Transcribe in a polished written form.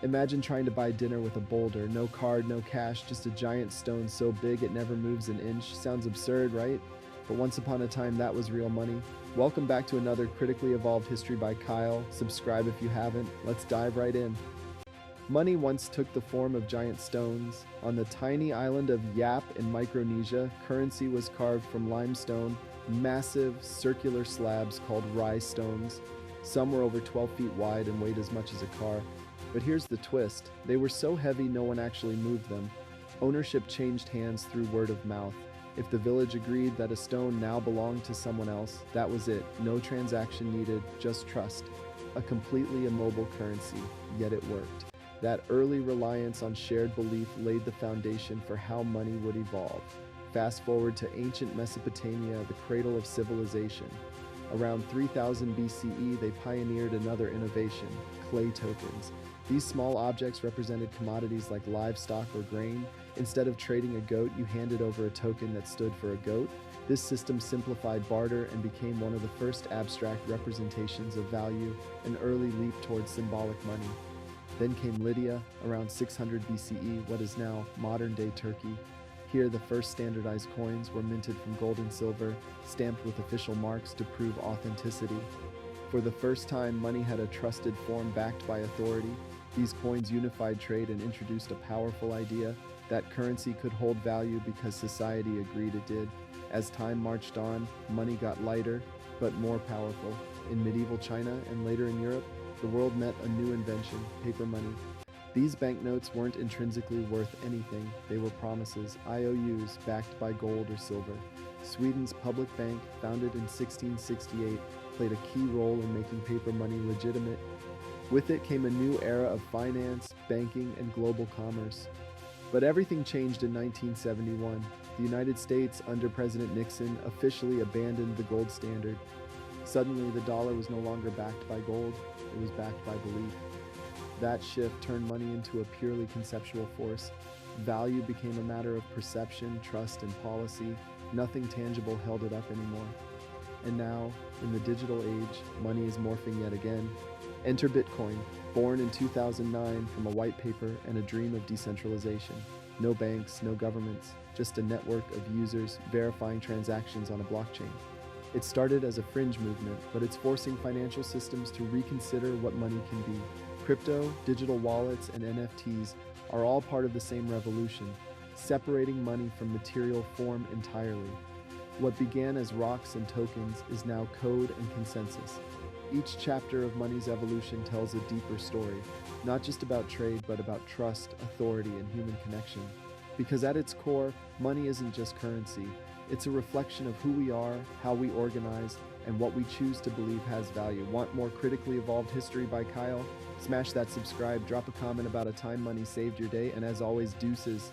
Imagine trying to buy dinner with a boulder, no card, no cash, just a giant stone so big it never moves an inch. Sounds absurd, right? But once upon a time, that was real money. Welcome back to another Critically Evolved History by Kyle. Subscribe if you haven't. Let's dive right in. Money once took the form of giant stones. On the tiny island of Yap in Micronesia, currency was carved from limestone, massive circular slabs called rye stones. Some were over 12 feet wide and weighed as much as a car. But here's the twist: they were so heavy no one actually moved them. Ownership changed hands through word of mouth. If the village agreed that a stone now belonged to someone else, that was it. No transaction needed, just trust. A completely immobile currency, yet it worked. That early reliance on shared belief laid the foundation for how money would evolve. Fast forward to ancient Mesopotamia, the cradle of civilization. Around 3000 BCE, they pioneered another innovation: clay tokens. These small objects represented commodities like livestock or grain. Instead of trading a goat, you handed over a token that stood for a goat. This system simplified barter and became one of the first abstract representations of value, an early leap towards symbolic money. Then came Lydia, around 600 BCE, what is now modern-day Turkey. Here, the first standardized coins were minted from gold and silver, stamped with official marks to prove authenticity. For the first time, money had a trusted form backed by authority. These coins unified trade and introduced a powerful idea that currency could hold value because society agreed it did. As time marched on, money got lighter, but more powerful. In medieval China and later in Europe, the world met a new invention: paper money. These banknotes weren't intrinsically worth anything, they were promises, IOUs backed by gold or silver. Sweden's public bank, founded in 1668, played a key role in making paper money legitimate. With it came a new era of finance, banking, and global commerce. But everything changed in 1971. The United States, under President Nixon, officially abandoned the gold standard. Suddenly, the dollar was no longer backed by gold, it was backed by belief. That shift turned money into a purely conceptual force. Value became a matter of perception, trust, and policy. Nothing tangible held it up anymore. And now, in the digital age, money is morphing yet again. Enter Bitcoin, born in 2009 from a white paper and a dream of decentralization. No banks, no governments, just a network of users verifying transactions on a blockchain. It started as a fringe movement, but it's forcing financial systems to reconsider what money can be. Crypto, digital wallets, and NFTs are all part of the same revolution, separating money from material form entirely. What began as rocks and tokens is now code and consensus. Each chapter of money's evolution tells a deeper story, not just about trade, but about trust, authority, and human connection. Because at its core, money isn't just currency. It's a reflection of who we are, how we organize, and what we choose to believe has value. Want more Critically Evolved History by Kyle? Smash that subscribe, drop a comment about a time money saved your day, and as always, deuces.